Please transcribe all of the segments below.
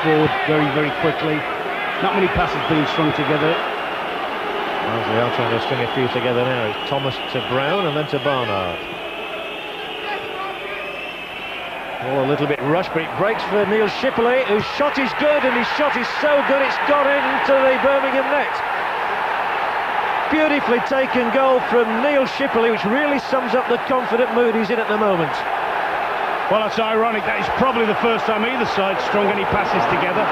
forward very, very quickly. Not many passes being strung together. Well, they are trying to string a few together now. It's Thomas to Brown and then to Barnard. Oh, a little bit rushed, but it breaks for Neil Shipley, whose shot is good, and his shot is so good it's got into the Birmingham net. Beautifully taken goal from Neil Shipley, which really sums up the confident mood he's in at the moment. Well, it's ironic. That is probably the first time either side strung any passes together.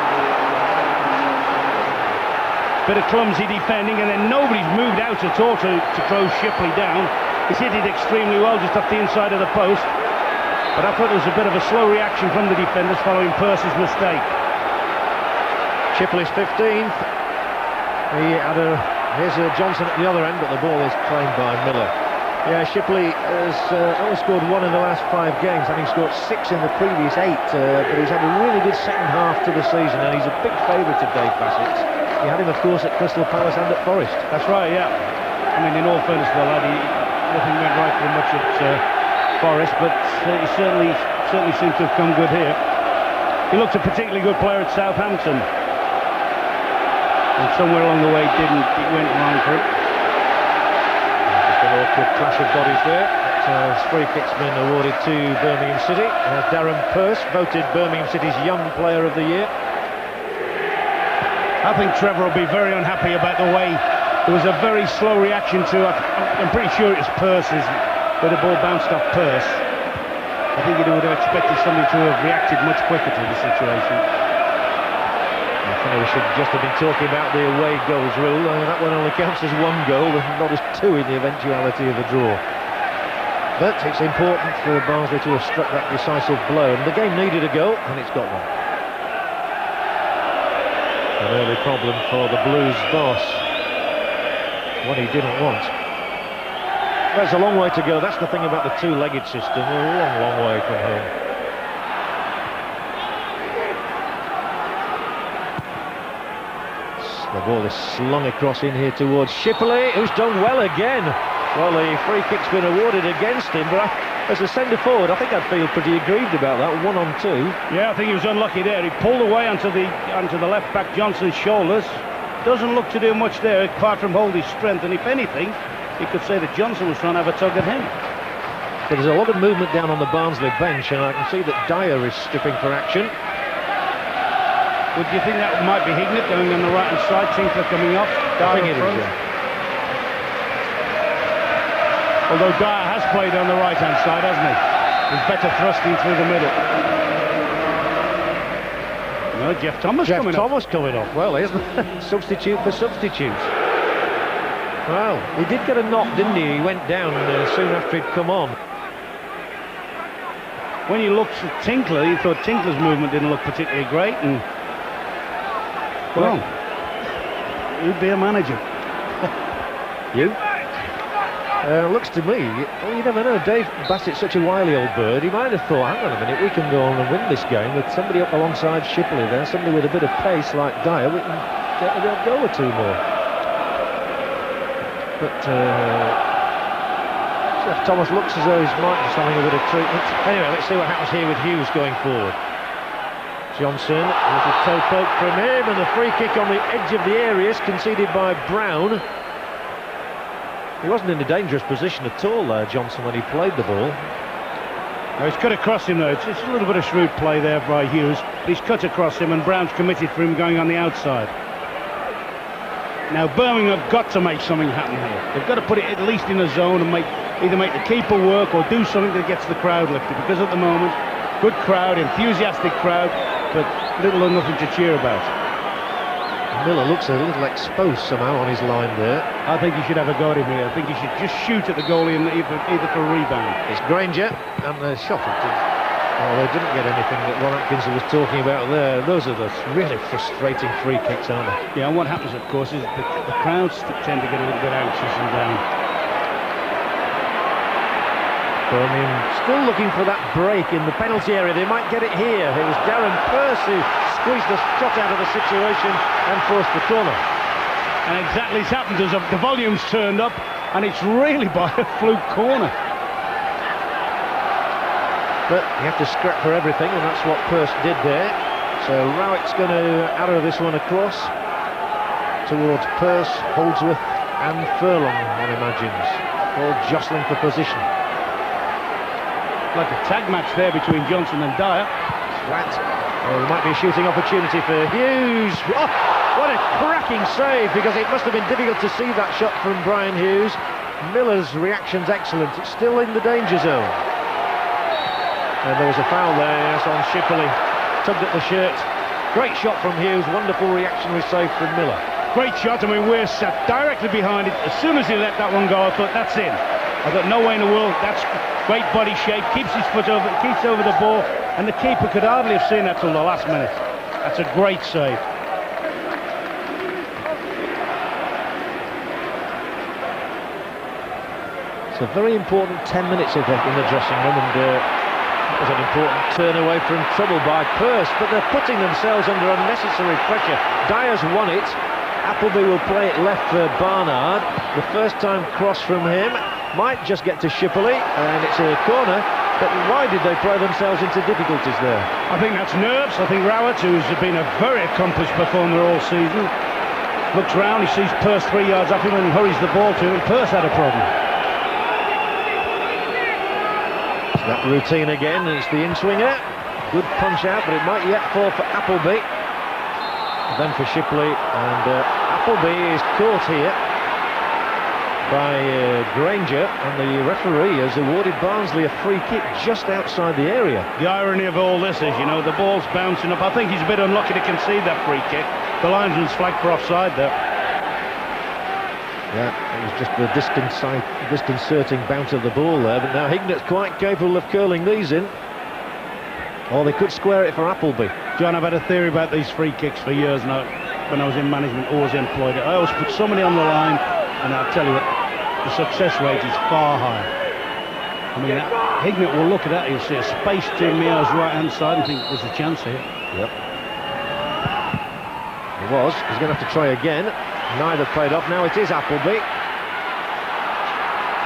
Bit of clumsy defending, and then nobody's moved out at all to close Shipley down. He's hit it extremely well just off the inside of the post. But I thought there was a bit of a slow reaction from the defenders following Percy's mistake. Shipley's 15th. Here's Johnson at the other end, but the ball is claimed by Miller. Yeah, Shipley has only scored 1 in the last 5 games, having scored 6 in the previous 8. But he's had a really good second half to the season, and he's a big favourite of Dave Bassett's. He had him, of course, at Crystal Palace and at Forest. That's right, yeah. I mean, in all fairness to the lad, nothing went right for much at Forest, but he certainly seems to have come good here. He looked a particularly good player at Southampton, and somewhere along the way it went wrong for him. Just an awkward clash of bodies there. Free kick's been awarded to Birmingham City. Darren Pearce voted Birmingham City's Young Player of the Year. I think Trevor will be very unhappy about the way there was a very slow reaction to it. I'm pretty sure it was Pearce's, where the ball bounced off Pearce. I think he would have expected somebody to have reacted much quicker to the situation. I think we should just have been talking about the away goals rule. That one only counts as 1 goal and not as 2 in the eventuality of a draw. But it's important for Barnsley to have struck that decisive blow, and the game needed a goal, and it's got one. An early problem for the Blues boss. What he didn't want. There's a long way to go. That's the thing about the two-legged system. A long way from home. The ball is slung across in here towards Shipley, who's done well again. Well, the free kick's been awarded against him, but as a centre-forward, I think I'd feel pretty aggrieved about that. 1-on-2. Yeah, I think he was unlucky there. He pulled away onto the left-back Johnson's shoulders. Doesn't look to do much there, apart from hold his strength, and if anything, you could say that Johnson was trying to have a tug at him. But there's a lot of movement down on the Barnsley bench, and I can see that Dyer is stripping for action. Would you think that might be Hignett going on the right-hand side, Tinkler coming off? I think it is, yeah. Although Dyer has played on the right-hand side, hasn't he? He's better thrusting through the middle. No, Jeff Thomas coming off. Well, isn't substitute for substitute. Well, he did get a knock, didn't he? He went down soon after he'd come on. When you looked at Tinkler, you thought Tinkler's movement didn't look particularly great, and well, you'd be a manager. You? Looks to me, well, you never know. Dave Bassett's such a wily old bird. He might have thought, hang on a minute, we can go on and win this game with somebody up alongside Shipley there, somebody with a bit of pace like Dyer. We can get a goal or 2 more. But Jeff Thomas looks as though he might just having a bit of treatment. Anyway, let's see what happens here with Hughes going forward. Johnson, a little toe poke from him, and the free kick on the edge of the area is conceded by Brown. He wasn't in a dangerous position at all there, Johnson, when he played the ball. No, he's cut across him though. It's a little bit of shrewd play there by Hughes. But he's cut across him, and Brown's committed for him going on the outside. Now Birmingham have got to make something happen here. They've got to put it at least in a zone and either make the keeper work or do something that gets the crowd lifted. Because at the moment, good crowd, enthusiastic crowd, but little or nothing to cheer about. Miller looks a little exposed somehow on his line there. I think he should have a go at him here. I think he should just shoot at the goalie either for a rebound. It's Granger, and the shot. Oh, they didn't get anything that Ron Atkinson was talking about there. Those are the really frustrating free kicks, aren't they? Yeah, and what happens, of course, is the crowds tend to get a little bit anxious and down. Birmingham still looking for that break in the penalty area. They might get it here. It was Darren Pearce who squeezed the shot out of the situation and forced the corner. And exactly as happened as the volume's turned up, and it's really by a fluke corner. But you have to scrap for everything, and that's what Pearce did there. So Rowett's going to arrow this one across towards Pearce, Holdsworth and Furlong, one imagines, all jostling for position. Like a tag match there between Johnson and Dyer. Flat. Well, there might be a shooting opportunity for Hughes. Oh, what a cracking save, because it must have been difficult to see that shot from Brian Hughes. Miller's reaction's excellent. It's still in the danger zone. And there was a foul there, yes, on Shipley. Tugged at the shirt. Great shot from Hughes. Wonderful reactionary save from Miller. Great shot. I mean, we're sat directly behind it. As soon as he let that one go, I thought, that's in. I've got no way in the world. That's great body shape. Keeps his foot over, keeps over the ball, and the keeper could hardly have seen that till the last minute. That's a great save. It's a very important 10 minutes in the dressing room, and it was an important turn away from trouble by Pearce, but they're putting themselves under unnecessary pressure. Dyer's won it. Appleby will play it left for Barnard. The first time cross from him might just get to Shipley, and it's a corner. But why did they play themselves into difficulties there? I think that's nerves. I think Rowett, who's been a very accomplished performer all season, looks round, he sees Pearce 3 yards up him and hurries the ball to him. Pearce had a problem. That routine again, and it's the in-swinger. Good punch out, but it might yet fall for Appleby. Then for Shipley, and Appleby is caught here by Granger, and the referee has awarded Barnsley a free kick just outside the area. The irony of all this is, you know, the ball's bouncing up. I think he's a bit unlucky to concede that free kick. The linesman's flagged for offside there. Yeah, it was just the disconcerting bounce of the ball there, but now Hignett's quite capable of curling these in. Or they could square it for Appleby. John, I've had a theory about these free kicks for years now. When I was in management, always employed it. I always put somebody on the line, and I'll tell you what, the success rate is far higher. I mean, Hignett will look at that, he'll see a space to Meo's right-hand side and think there's a chance here. Yep. It was. He's going to have to try again. Neither played off. Now it is Appleby.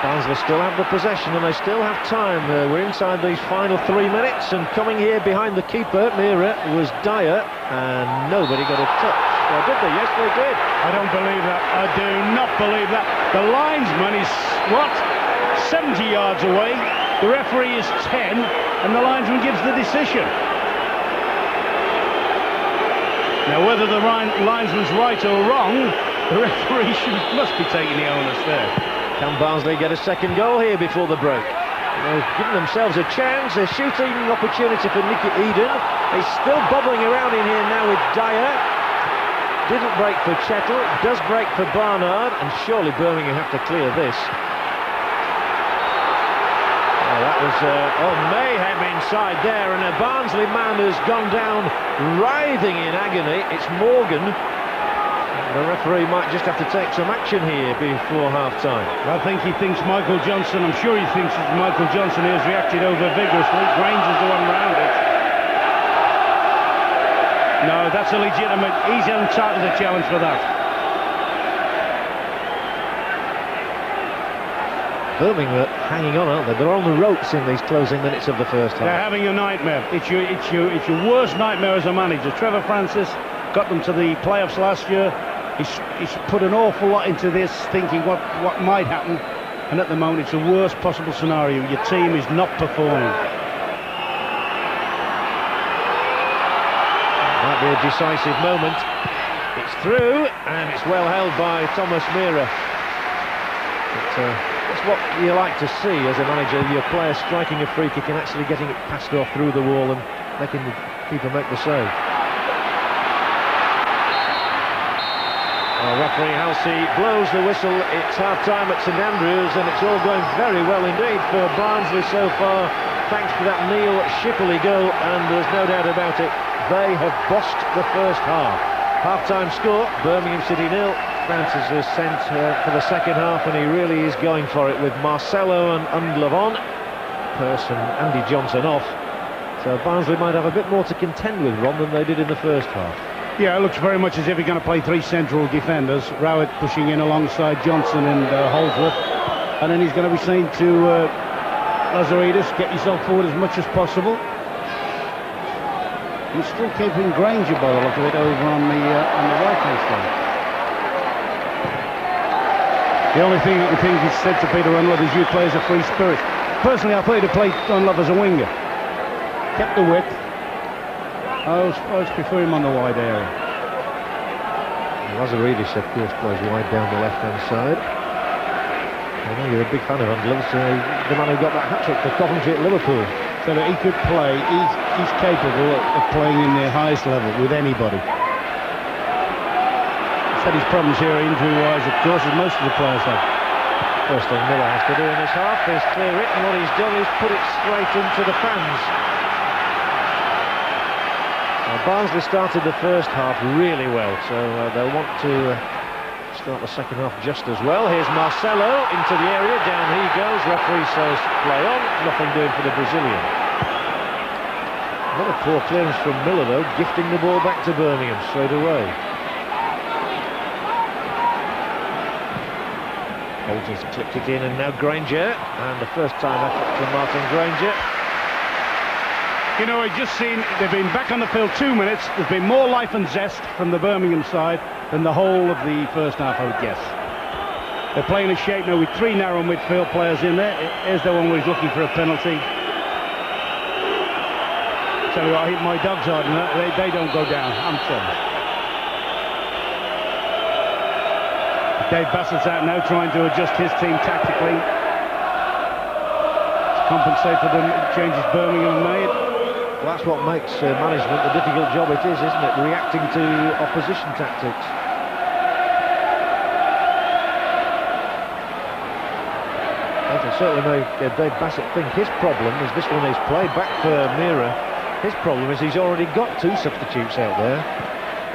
Barnsley still have the possession, and they still have time. We're inside these final 3 minutes, and coming here behind the keeper, Mira, was Dyer, and nobody got a touch. Or did they? Yes, they did. I don't believe that. I do not believe that. The linesman is, what, 70 yards away. The referee is 10, and the linesman gives the decision. Now, whether the linesman's right or wrong, the referee must be taking the onus there. Can Barnsley get a second goal here before the break? They've given themselves a chance, a shooting opportunity for Nicky Eden. He's still bobbling around in here now with Dyer. Didn't break for Chettle, does break for Barnard, and surely Birmingham have to clear this. Oh, that was mayhem inside there, and a Barnsley man has gone down writhing in agony. It's Morgan. The referee might just have to take some action here before half-time. I think he thinks Michael Johnson, I'm sure he thinks that Michael Johnson has reacted over vigorously. Granger's the one round it. No, that's a legitimate, he's entitled to challenge for that. Birmingham are hanging on, aren't they? They're on the ropes in these closing minutes of the first half. They're having a nightmare. It's your worst nightmare as a manager. Trevor Francis got them to the playoffs last year. He's put an awful lot into this, thinking what might happen, and at the moment it's the worst possible scenario. Your team is not performing. Might be a decisive moment. It's through, and it's well held by Thomas Mira. It's what you like to see as a manager, your player striking a free kick and actually getting it passed off through the wall and making the keeper make the save. Referee Halsey blows the whistle. It's half-time at St Andrews, and it's all going very well indeed for Barnsley so far, thanks to that Neil Shipley goal, and there's no doubt about it, they have bossed the first half. Half-time score, Birmingham City 0. Francis is sent for the second half, and he really is going for it with Marcelo and Undlov on, Pearce and Andy Johnson off. So Barnsley might have a bit more to contend with, Ron, than they did in the first half. Yeah, it looks very much as if you're going to play three central defenders. Rowett pushing in alongside Johnson and Holdsworth. And then he's going to be saying to Lazaridis, get yourself forward as much as possible. He's still keeping Granger by the look of it over on the right-hand side. The only thing I can think he's said to Peter Unlove is you play as a free spirit. Personally, I thought he'd have played Unlove as a winger. Kept the width. I was prefer him on the wide area. Lazaridis, of course, plays wide down the left-hand side. I know you're a big fan of Unlove, the man who got that hat-trick for Coventry at Liverpool. So that he could play, he's capable of playing in the highest level with anybody. He's had his problems here injury-wise, of course, as most of the players have. First thing Miller has to do in this half is clear it, and what he's done is put it straight into the fans. Barnsley started the first half really well, so they'll want to start the second half just as well. Here's Marcelo into the area, down he goes, referee says play on, nothing doing for the Brazilian. Another poor clearance from Miller though, gifting the ball back to Birmingham straight away. Holton's clipped it in, and now Granger, and the first time effort from Martin Granger. You know, I've just seen they've been back on the field 2 minutes. There's been more life and zest from the Birmingham side than the whole of the first half, I would guess. They're playing a shape now with 3 narrow midfield players in there. Here's the one where he's looking for a penalty. Tell you what, I hit my dogs hard and they don't go down, I'm telling you. Dave Bassett's out now trying to adjust his team tactically to compensate for the changes Birmingham made. Well, that's what makes management the difficult job it is, isn't it? Reacting to opposition tactics. That'll certainly make Dave Bassett think his problem is this one he's played back for Mira. His problem is he's already got 2 substitutes out there.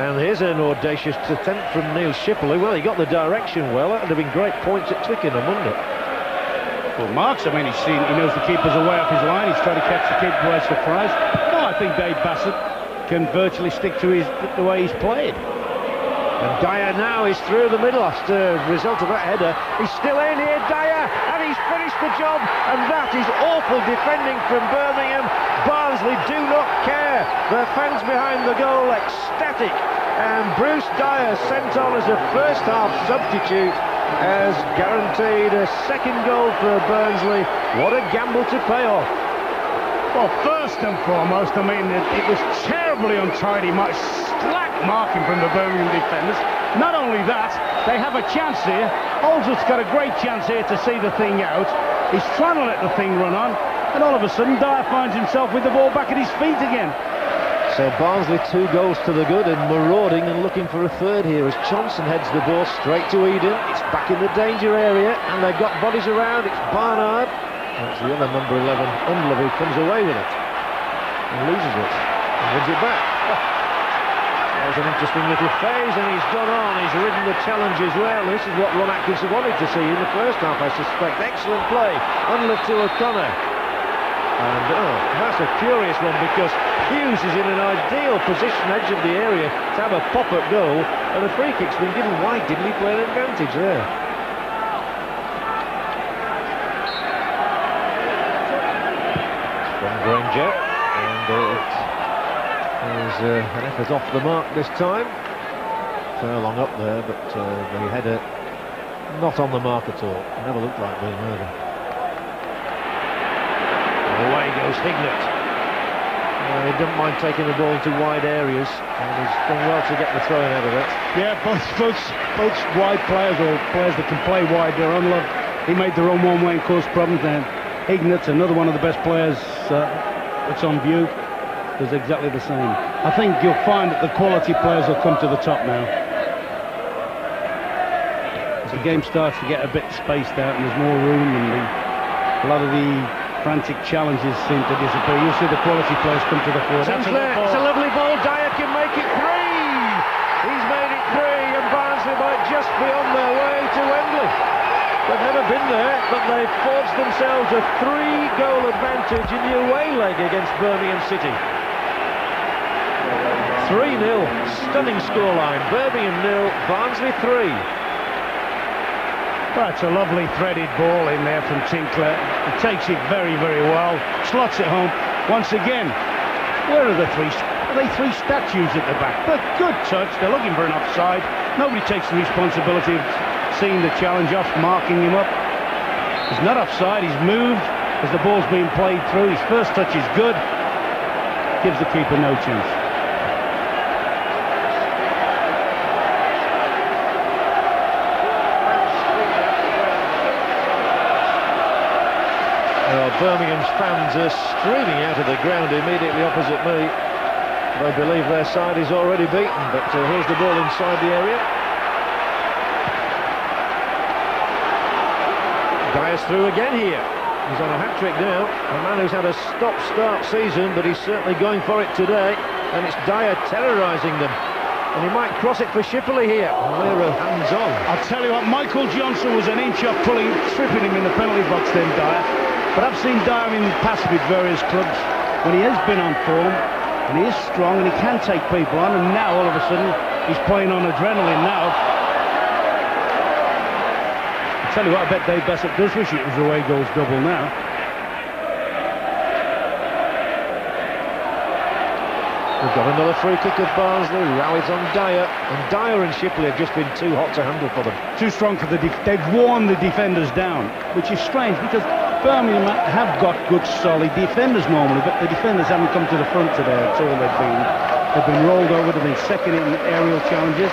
And here's an audacious attempt from Neil Shipley. Well, he got the direction well. That would have been great points at Twickenham, wouldn't it? Well, Marks, I mean, he knows the keeper's away off his line. He's trying to catch the keeper by surprise. No, I think Dave Bassett can virtually stick to the way he's played. And Dyer now is through the middle as a result of that header. He's still in here, Dyer, and he's finished the job. And that is awful defending from Birmingham. Barnsley do not care. The fans behind the goal ecstatic. And Bruce Dyer sent on as a first half substitute has guaranteed a second goal for Barnsley. What a gamble to pay off. Well, first and foremost, I mean, it was terribly untidy, slack marking from the Birmingham defenders. Not only that, they have a chance here. Holdsworth's got a great chance here to see the thing out. He's trying to let the thing run on, and all of a sudden Dyer finds himself with the ball back at his feet again. So Barnsley 2 goals to the good and marauding and looking for a third here as Johnson heads the ball straight to Eden. It's back in the danger area and they've got bodies around. It's Barnard. That's the other number 11, Unlove, who comes away with it and loses it and wins it back. That was an interesting little phase, and he's gone on. He's ridden the challenge as well. This is what Ron Atkinson wanted to see in the first half, I suspect. Excellent play. Unlove to O'Connor. And that's a curious one because Hughes is in an ideal position, edge of the area, to have a pop at goal, and the free kick's been given wide. Didn't he play an advantage there? From Granger, and it is an effort off the mark this time. Furlong up there, but the header not on the mark at all. Never looked like being over. Away goes Hignett. He doesn't mind taking the ball into wide areas, and he's done well to get the throw-in out of it. Yeah, both wide players, or players that can play wide, they're unloved. He made the run one way and caused problems, and Hignett's another one of the best players that's on view. Does exactly the same. I think you'll find that the quality players will come to the top now. As the game starts to get a bit spaced out and there's more room, and a lot of the frantic challenges seem to disappear. You'll see the quality players come to the fore. It's a lovely ball. Dyer can make it 3. He's made it 3, and Barnsley might just be on their way to Wembley. They've never been there, but they've forged themselves a 3-goal advantage in the away leg against Birmingham City. 3-0, stunning scoreline. Birmingham 0, Barnsley 3. That's a lovely threaded ball in there from Tinkler. He takes it very, very well, slots it home. Once again, where are the 3? they three statues at the back? But good touch. They're looking for an offside. Nobody takes the responsibility of seeing the challenge off, marking him up. He's not offside. He's moved as the ball's being played through. His first touch is good. Gives the keeper no chance. Birmingham's fans are streaming out of the ground immediately opposite me. They believe their side is already beaten, but here's the ball inside the area. Dyer's through again here. He's on a hat-trick now. A man who's had a stop-start season, but he's certainly going for it today. And it's Dyer terrorising them. And he might cross it for Shipley here. Lera hands on. I'll tell you what, Michael Johnson was an inch off tripping him in the penalty box then, Dyer. But I've seen Dyer in the past with various clubs when he has been on form and he is strong and he can take people on, and now all of a sudden he's playing on adrenaline now. I tell you what, I bet Dave Bassett does wish it was away goals double now. We've got another free kick of Barnsley. Rallies on Dyer, and Dyer and Shipley have just been too hot to handle for them. Too strong for they've worn the defenders down, which is strange because Birmingham have got good solid defenders normally, but the defenders haven't come to the front today. That's all they've been rolled over. They've been second in aerial challenges.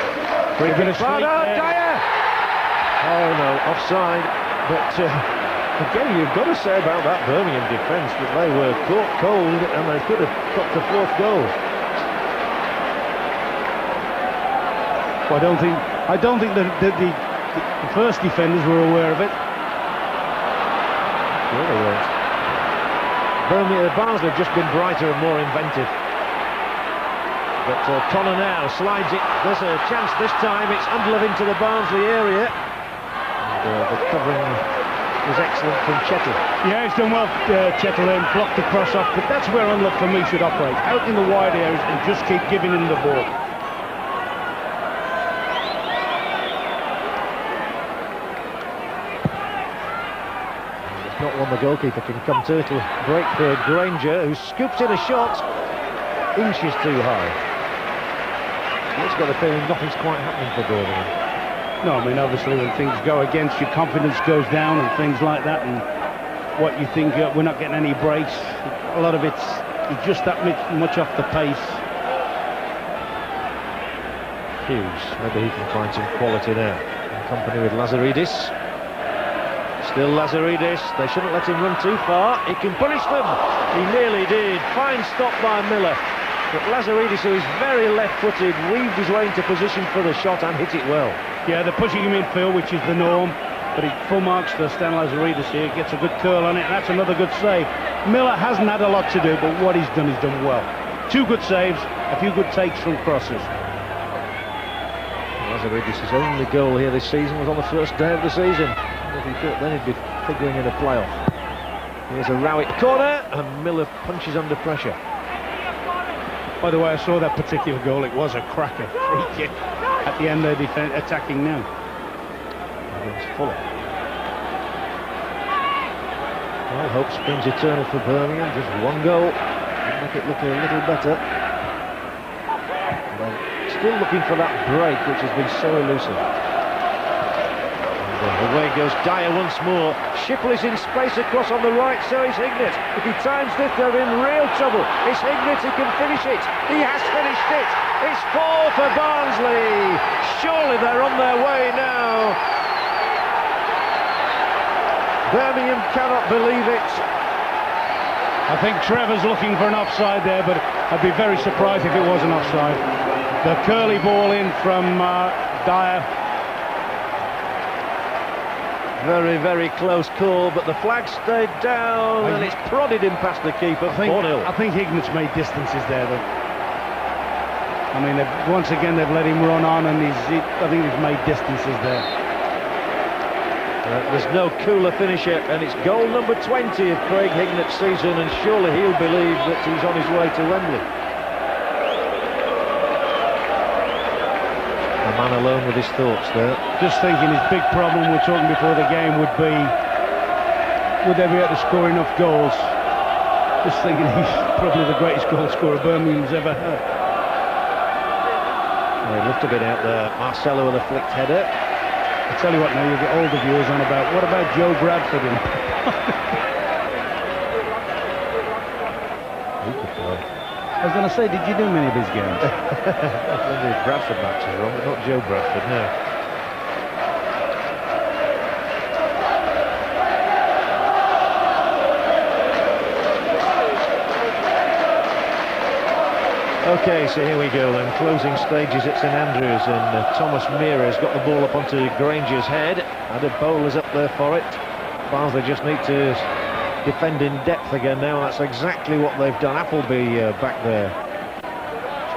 Dyer! Oh no, offside. But again, you've got to say about that Birmingham defence that they were caught cold and they could have got the fourth goal. I don't think that the first defenders were aware of it. Sure they weren't. Barnsley have just been brighter and more inventive. But Connor now slides it. There's a chance this time. It's Underlove into the Barnsley area. And the covering is excellent from Chettle. Yeah, he's done well, Chettle, and blocked the cross off. But that's where Underlove for me should operate. Out in the wide areas and just keep giving him the ball. Not one the goalkeeper can come to. It'll break for Granger, who scoops in a shot inches too high. He's got a feeling nothing's quite happening for Birmingham. No, I mean, obviously when things go against you, confidence goes down and things like that, and what you think, we're not getting any breaks. A lot of it's just that much off the pace. Hughes, maybe he can find some quality now. In company with Lazaridis. Still Lazaridis, they shouldn't let him run too far. He can punish them. He nearly did. Fine stop by Miller. But Lazaridis, who is very left-footed, weaved his way into position for the shot and hit it well. Yeah, they're pushing him in field, which is the norm. But full marks to Stan Lazaridis here. Gets a good curl on it, and that's another good save. Miller hasn't had a lot to do, but what he's done well. 2 good saves, a few good takes from crosses. Lazaridis' only goal here this season was on the first day of the season. If he thought then he'd be figuring in a playoff. Here's a Rowett corner, and Miller punches under pressure. By the way, I saw that particular goal. It was a cracker. Free kick at the end. They're attacking now. Against Fulham. Well, hope springs eternal for Birmingham. Just one goal. Make it look a little better. But still looking for that break, which has been so elusive. Away goes Dyer once more. Shipley's in space across on the right, so is Hignett. If he times this, they're in real trouble. It's Hignett who can finish it. He has finished it. It's 4 for Barnsley. Surely they're on their way now. Birmingham cannot believe it. I think Trevor's looking for an offside there, but I'd be very surprised if it was an offside. The curly ball in from Dyer. Very, very close call, but the flag stayed down and it's prodded him past the keeper. 4-0. I think Hignett's made distances there, though. I mean, once again, they've let him run on, and I think he's made distances there. There's no cooler finisher, and it's goal number 20 of Craig Hignett's season, and surely he'll believe that he's on his way to Wembley. A man alone with his thoughts there. Just thinking his big problem, we're talking before the game, would be, would they be able to score enough goals? Just thinking he's probably the greatest goal scorer Birmingham's ever had. have been out there. Marcelo with a flicked header. I tell you what, now you get older viewers on about, what about Joe Bradford? I was going to say, did you do many of his games? Plenty of Bradford matches wrong, but not Joe Bradford, no. Okay, so here we go then, closing stages at St Andrews, and Thomas Meara's got the ball up onto Granger's head. Adam Bowler's up there for it. Barnsley just need to defend in depth again now, and that's exactly what they've done. Appleby back there.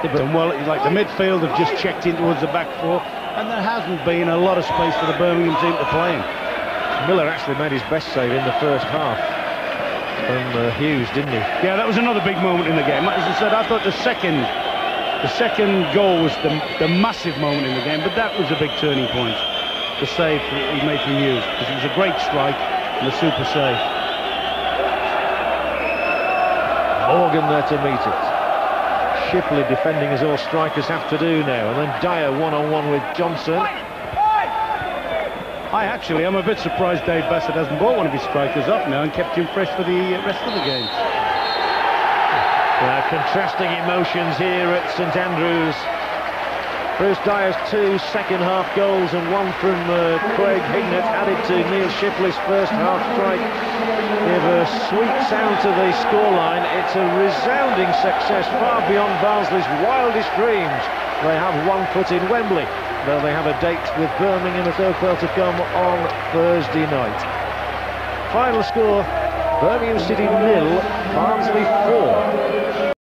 And well, like the midfield have just checked in towards the back four, and there hasn't been a lot of space for the Birmingham team to play in. Miller actually made his best save in the first half from Hughes, didn't he? Yeah, that was another big moment in the game. As I said, I thought the second goal was the massive moment in the game, but that was a big turning point. The save he made from Hughes, because it was a great strike and a super save. Morgan there to meet it. Shipley defending as all strikers have to do now, and then Dyer one-on-one with Johnson. I'm a bit surprised Dave Bassett hasn't brought one of his strikers up now and kept him fresh for the rest of the game. Contrasting emotions here at St Andrews. Bruce Dyer's 2 second-half goals and one from Craig Hignett added to Neil Shipley's first-half strike give a sweet sound to the scoreline. It's a resounding success, far beyond Barnsley's wildest dreams. They have one foot in Wembley, though they have a date with Birmingham at Oakville to come on Thursday night. Final score, Birmingham City 0, Barnsley 4.